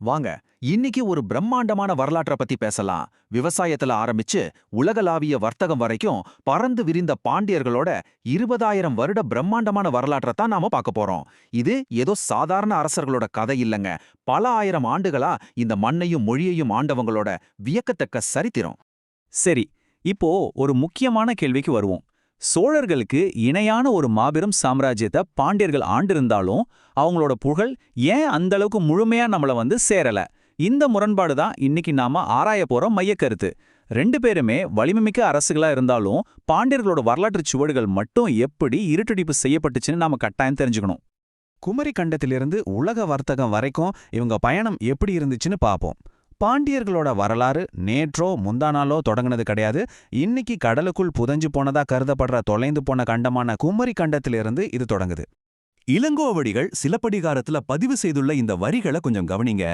வாங்க, இன்னைக்கு ஒரு பிரம்மாண்டமான வரலாற்ற பத்தி பேசலாம். விவசாயத்துல ஆரம்பிச்சு உலகளாவிய வர்த்தகம் வரைக்கும் பறந்து விரிந்த பாண்டியர்களோட 20,000 வருட பிரம்மாண்டமான வரலாற்றை தான் நாம பார்க்க போறோம். இது ஏதோ சாதாரண அரசர்களோட கதை இல்லங்க. பல ஆயிரம் ஆண்டுகளா இந்த மண்ணையும் மொழியையும் ஆண்டவங்களோட வியக்கத்தக்க சரித்திரம். சரி, இப்போ ஒரு முக்கியமான கேள்விக்கு வருவோம். சோழர்களுக்கு இணையான ஒரு மாபெரும் சாம்ராஜ்யத்தை பாண்டியர்கள் ஆண்டிருந்தாலும் அவங்களோட புகழ் ஏன் அந்த அளவுக்கு முழுமையா நம்மள சேரல? இந்த முரண்பாடு தான் இன்னைக்கு நாம ஆராய போற மையக்கருத்து. ரெண்டு பேருமே வலிமைமிக்க அரசுகளா இருந்தாலும் பாண்டியர்களோட வரலாற்று சுவடுகள் மட்டும் எப்படி இருட்டடிப்பு செய்யப்பட்டுச்சுன்னு நாம கட்டாயம் தெரிஞ்சுக்கணும். குமரி கண்டத்திலிருந்து உலக வர்த்தகம் வரைக்கும் இவங்க பயணம் எப்படி இருந்துச்சுன்னு பார்ப்போம். பாண்டியர்களோட வரலாறு நேற்றோ முந்தானாலோ தொடங்கினது கிடையாது. இன்னைக்கு கடலுக்குள் புதஞ்சு போனதா கருதப்படுற தொலைந்து போன கண்டமான குமரி கண்டத்திலிருந்து இது தொடங்குது. இளங்கோவடிகள் சிலப்பதிகாரத்துல பதிவு செய்துள்ள இந்த வரிகளை கொஞ்சம் கவனிங்க.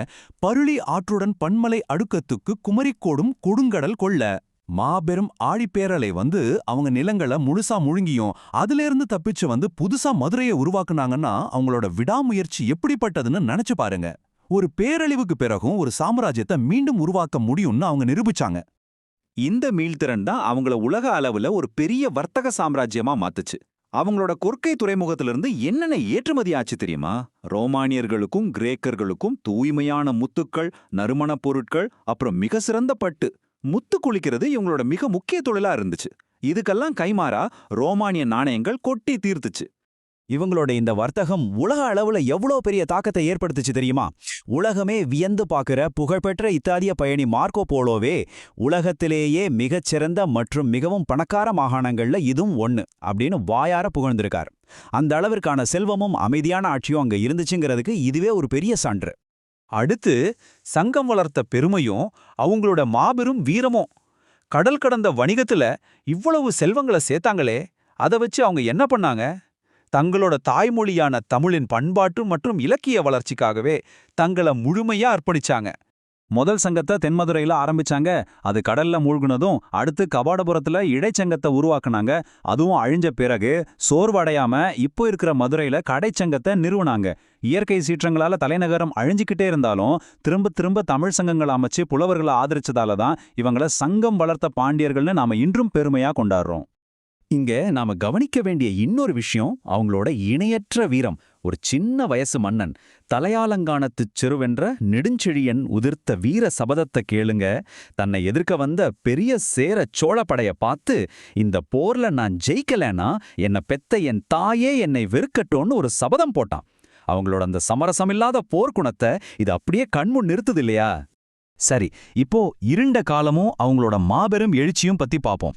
பருளி ஆற்றுடன் பன்மலை அடுக்கத்துக்கு குமரிக்கோடும் கொடுங்கடல் கொள்ள. மாபெரும் ஆழிப்பேரலை அவங்க நிலங்களை முழுசா முழுங்கியும் அதிலிருந்து தப்பிச்சு புதுசா மதுரையை உருவாக்குனாங்கன்னா அவங்களோட விடாமுயற்சி எப்படிப்பட்டதுன்னு நினைச்சு பாருங்க. ஒரு பேரழிவுக்கு பிறகும் ஒரு சாம்ராஜ்யத்தை மீண்டும் உருவாக்க முடியும்னு அவங்க நிரூபிச்சாங்க. இந்த மீள்திறன் தான் அவங்கள உலக அளவுல ஒரு பெரிய வர்த்தக சாம்ராஜ்யமா மாத்துச்சு. அவங்களோட கொற்கை துறைமுகத்திலிருந்து என்னென்ன ஏற்றுமதி ஆச்சு தெரியுமா? ரோமானியர்களுக்கும் கிரேக்கர்களுக்கும் தூய்மையான முத்துக்கள், நறுமணப் பொருட்கள், அப்புறம் மிக சிறந்த பட்டு. முத்து குளிக்கிறது இவங்களோட மிக முக்கிய தொழிலா இருந்துச்சு. இதுக்கெல்லாம் கைமாறா ரோமானிய நாணயங்கள் கொட்டி தீர்த்துச்சு. இவங்களோட இந்த வர்த்தகம் உலக அளவுல எவ்வளோ பெரிய தாக்கத்தை ஏற்படுத்துச்சு தெரியுமா? உலகமே வியந்து பார்க்கிற புகழ்பெற்ற இத்தாலிய பயணி மார்க்கோ போலோவே உலகத்திலேயே மிகச்சிறந்த மற்றும் மிகவும் பணக்கார மாகாணங்கள்ல இதுவும் ஒண்ணு அப்படின்னு வாயார புகழ்ந்திருக்கார். அந்த அளவிற்கான செல்வமும் அமைதியான ஆட்சியும் அங்க இருந்துச்சுங்கிறதுக்கு இதுவே ஒரு பெரிய சான்று. அடுத்து சங்கம் வளர்த்த பெருமையும் அவங்களோட மாபெரும் வீரமும். கடல் கடந்த வணிகத்துல இவ்வளவு செல்வங்களை சேர்த்தாங்களே, அதை வச்சு அவங்க என்ன பண்ணாங்க? தங்களோட தாய்மொழியான தமிழின் பண்பாட்டு மற்றும் இலக்கிய வளர்ச்சிக்காகவே தங்களை முழுமையா அர்ப்பணிச்சாங்க. முதல் சங்கத்தை தென்மதுரையில ஆரம்பிச்சாங்க. அது கடல்ல மூழ்குனதும் அடுத்து கபாடபுரத்துல இடைச்சங்கத்தை உருவாக்குனாங்க. அதுவும் அழிஞ்ச பிறகு சோர்வடையாம இப்போ இருக்கிற மதுரையில கடைச்சங்கத்தை நிறுவனாங்க. இயற்கை சீற்றங்களால தலைநகரம் அழிஞ்சிக்கிட்டே இருந்தாலும் திரும்ப திரும்ப தமிழ் சங்கங்கள் அமைச்சு புலவர்களை ஆதரிச்சதால தான் இவங்கள சங்கம் வளர்த்த பாண்டியர்கள்னு நாம இன்றும் பெருமையா கொண்டாடுறோம். இங்க நாம கவனிக்க வேண்டிய இன்னொரு விஷயம் அவங்களோட இணையற்ற வீரம். ஒரு சின்ன வயசு மன்னன் தலையாலங்கானத்துச் செருவென்ற நெடுஞ்செழியன் உதிர்த்த வீர சபதத்தை கேளுங்க. தன்னை எதிர்க்க வந்த பெரிய சேர சோழப்படைய பார்த்து, இந்த போர்ல நான் ஜெயிக்கலனா என்னை பெத்த என் தாயே என்னை வெறுக்கட்டோன்னு ஒரு சபதம் போட்டான். அவங்களோட அந்த சமரசமில்லாத போர்க்குணத்தை இது அப்படியே கண்முன் நிறுத்துது இல்லையா? சரி, இப்போ இருண்ட காலமும் அவங்களோட மாபெரும் எழுச்சியும் பத்தி பார்ப்போம்.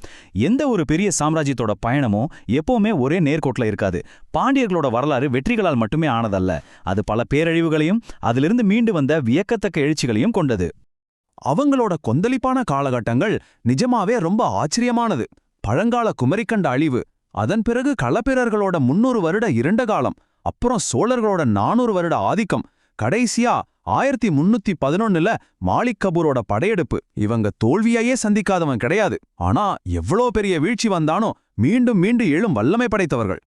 எந்த ஒரு பெரிய சாம்ராஜ்யத்தோட பயணமும் எப்பவுமே ஒரே நேர்கோட்டில் இருக்காது. பாண்டியர்களோட வரலாறு வெற்றிகளால் மட்டுமே ஆனதல்ல, அது பல பேரழிவுகளையும் அதிலிருந்து மீண்டு வந்த வியக்கத்தக்க எழுச்சிகளையும் கொண்டது. அவங்களோட கொந்தளிப்பான காலகட்டங்கள் நிஜமாவே ரொம்ப ஆச்சரியமானது. பழங்கால குமரிக்கண்ட அழிவு, அதன் பிறகு களப்பிரர்களோட 300 வருட இருண்ட காலம், அப்புறம் சோழர்களோட 400 வருட ஆதிக்கம், கடைசியா 1311ல மாலிக் கபூரோட படையெடுப்பு. இவங்க தோல்வியையே சந்திக்காதவன் கிடையாது. ஆனா எவ்வளோ பெரிய வீழ்ச்சி வந்தாலும் மீண்டும் மீண்டும் எழும் வல்லமை படைத்தவர்கள்.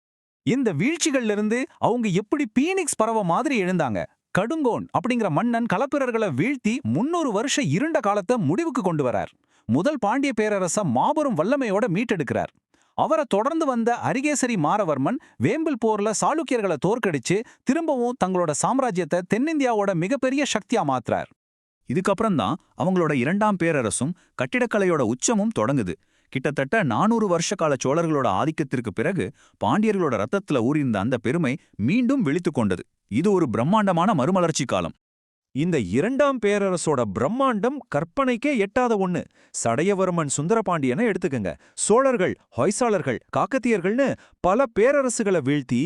இந்த வீழ்ச்சிகள்ல இருந்து அவங்க எப்படி பீனிக்ஸ் பறவை மாதிரி எழுந்தாங்க. கடுங்கோன் அப்படிங்கிற மன்னன் களப்பிரர்களை வீழ்த்தி 300 வருஷ இருண்ட காலத்தை முடிவுக்கு கொண்டு வரார். முதல் பாண்டிய பேரரச மாபெரும் வல்லமையோட மீட்டெடுக்கிறார். அவரை தொடர்ந்து வந்த அரிகேசரி மாரவர்மன் வேம்பில் போர்ல சாளுக்கியர்களை தோற்கடிச்சு திரும்பவும் தங்களோட சாம்ராஜ்யத்தை தென்னிந்தியாவோட மிகப்பெரிய சக்தியா மாத்துறார். இதுக்கப்புறம் தான் அவங்களோட இரண்டாம் பேரரசும் கட்டிடக்கலையோட உச்சமும் தொடங்குது. கிட்டத்தட்ட 400 வருஷ கால சோழர்களோட ஆதிக்கத்திற்கு பிறகு பாண்டியர்களோட ரத்தத்துல ஊறியிருந்த அந்த பெருமை மீண்டும் விழித்துக் கொண்டது. இது ஒரு பிரம்மாண்டமான மறுமலர்ச்சி காலம். இந்த இரண்டாம் பேரரசோட பிரம்மாண்டம் கற்பனைக்கே எட்டாத ஒண்ணு. சடையவர்மன் சுந்தரபாண்டியனை எடுத்துக்கங்க. சோழர்கள், ஹொய்சாளர்கள், காக்கத்தியர்கள்னு பல பேரரசுகளை வீழ்த்தி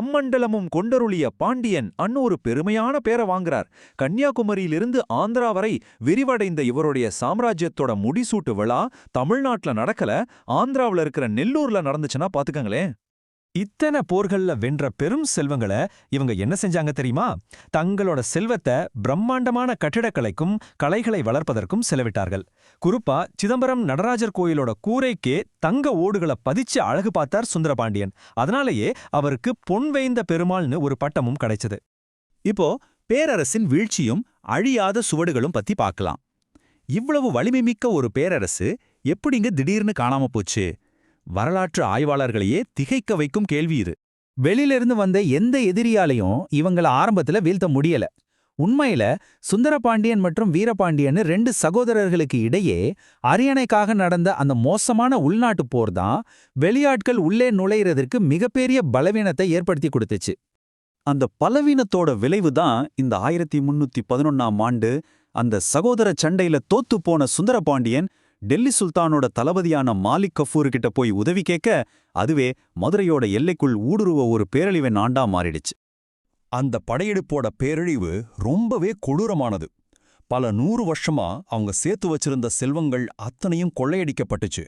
எம்மண்டலமும் கொண்டருளிய பாண்டியன் ஒரு பெருமையான பேரை வாங்குறார். கன்னியாகுமரியிலிருந்து ஆந்திரா வரை விரிவடைந்த இவருடைய சாம்ராஜ்யத்தோட முடிசூட்டு விழா தமிழ்நாட்டுல நடக்கல, ஆந்திராவில் இருக்கிற நெல்லூர்ல நடந்துச்சுன்னா பாத்துக்கங்களேன். இத்தனை போர்கள்ல வென்ற பெரும் செல்வங்களை இவங்க என்ன செஞ்சாங்க தெரியுமா? தங்களோட செல்வத்தை பிரம்மாண்டமான கட்டிடக்கலைக்கும் கலைகளை வளர்ப்பதற்கும் செலவிட்டார்கள். குறிப்பா சிதம்பரம் நடராஜர் கோயிலோட கூரைக்கே தங்க ஓடுகளை பதிச்சு அழகு பார்த்தார் சுந்தரபாண்டியன். அதனாலேயே அவருக்கு பொன் வேய்ந்த பெருமாள்னு ஒரு பட்டமும் கிடைச்சது. இப்போ பேரரசின் வீழ்ச்சியும் அழியாத சுவடுகளும் பத்தி பார்க்கலாம். இவ்வளவு வலிமைமிக்க ஒரு பேரரசு எப்படிங்க திடீர்னு காணாம போச்சு? வரலாற்று ஆய்வாளர்களையே திகைக்க வைக்கும் கேள்வி இது. வெளியிலிருந்து வந்த எந்த எதிரியாலையும் இவங்கள ஆரம்பத்துல வீழ்த்த முடியல. உண்மையில சுந்தரபாண்டியன் மற்றும் வீரபாண்டியன் 2 சகோதரர்களுக்கு இடையே அரியணைக்காக நடந்த அந்த மோசமான உள்நாட்டு போர் தான் வெளியாட்கள் உள்ளே நுழையிறதற்கு மிகப்பெரிய பலவீனத்தை ஏற்படுத்தி கொடுத்துச்சு. அந்த பலவீனத்தோட விளைவு தான் இந்த 1311ஆம் ஆண்டு அந்த சகோதர சண்டையில தோத்து போன சுந்தரபாண்டியன் டெல்லி சுல்தானோட தளபதியான மாலிக் கஃபூர் கிட்ட போய் உதவி கேட்க, அதுவே மதுரையோட எல்லைக்குள் ஊடுருவ ஒரு பேரழிவின் ஆண்டா மாறிடுச்சு. அந்த படையெடுப்போட பேரழிவு ரொம்பவே கொடூரமானது. பல 100 வருஷமா அவங்க சேர்த்து வச்சிருந்த செல்வங்கள் அத்தனையும் கொள்ளையடிக்கப்பட்டுச்சு.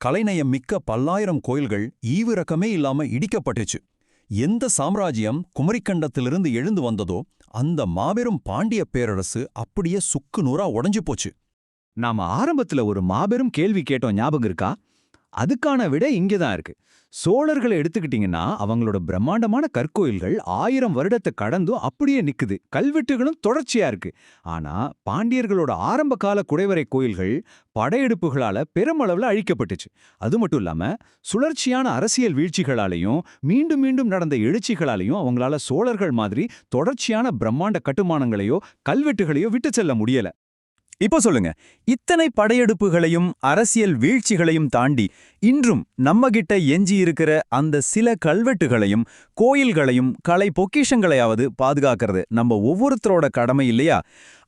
கலைநயம் மிக்க பல்லாயிரம் கோயில்கள் ஈவிரக்கமே இல்லாம இடிக்கப்பட்டுச்சு. எந்த சாம்ராஜ்யம் குமரிக்கண்டத்திலிருந்து எழுந்து வந்ததோ அந்த மாபெரும் பாண்டிய பேரரசு அப்படியே சுக்கு நூறா உடைஞ்சு போச்சு. நாம ஆரம்பத்துல ஒரு மாபெரும் கேள்வி கேட்டோம், ஞாபகம் இருக்கா? அதுக்கான விட இங்கதான் இருக்கு. சோழர்களை எடுத்துக்கிட்டீங்கன்னா அவங்களோட பிரம்மாண்டமான கற்கோயில்கள் 1000 வருடத்தை கடந்தும் அப்படியே நிக்குது. கல்வெட்டுகளும் தொடர்ச்சியா இருக்கு. ஆனா பாண்டியர்களோட ஆரம்ப கால குடைவரை கோயில்கள் படையெடுப்புகளால பெருமளவுல அழிக்கப்பட்டுச்சு. அது மட்டும் இல்லாம சுழற்சியான அரசியல் வீழ்ச்சிகளாலையும் மீண்டும் மீண்டும் நடந்த எழுச்சிகளாலையும் அவங்களால சோழர்கள் மாதிரி தொடர்ச்சியான பிரம்மாண்ட கட்டுமானங்களையோ கல்வெட்டுகளையோ விட்டு செல்ல முடியல. இப்போ சொல்லுங்க, இத்தனை படையெடுப்புகளையும் அரசியல் வீழ்ச்சிகளையும் தாண்டி இன்றும் நம்மகிட்ட எஞ்சி இருக்கிற அந்த சில கல்வெட்டுகளையும் கோயில்களையும் கலை பொக்கிஷங்களையாவது பாதுகாக்கிறது நம்ம ஒவ்வொருத்தரோட கடமை இல்லையா?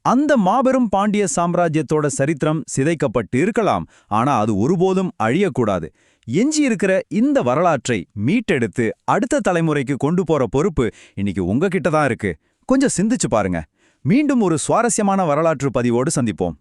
அந்த மாபெரும் பாண்டிய சாம்ராஜ்யத்தோட சரித்திரம் சிதைக்கப்பட்டு இருக்கலாம், ஆனா அது ஒருபோதும் அழியக்கூடாது. எஞ்சி இருக்கிற இந்த வரலாற்றை மீட்டெடுத்து அடுத்த தலைமுறைக்கு கொண்டு போற பொறுப்பு இன்னைக்கு உங்ககிட்ட தான் இருக்கு. கொஞ்சம் சிந்திச்சு பாருங்க. மீண்டும் ஒரு சுவாரஸ்யமான வரலாற்று பதிவோடு சந்திப்போம்.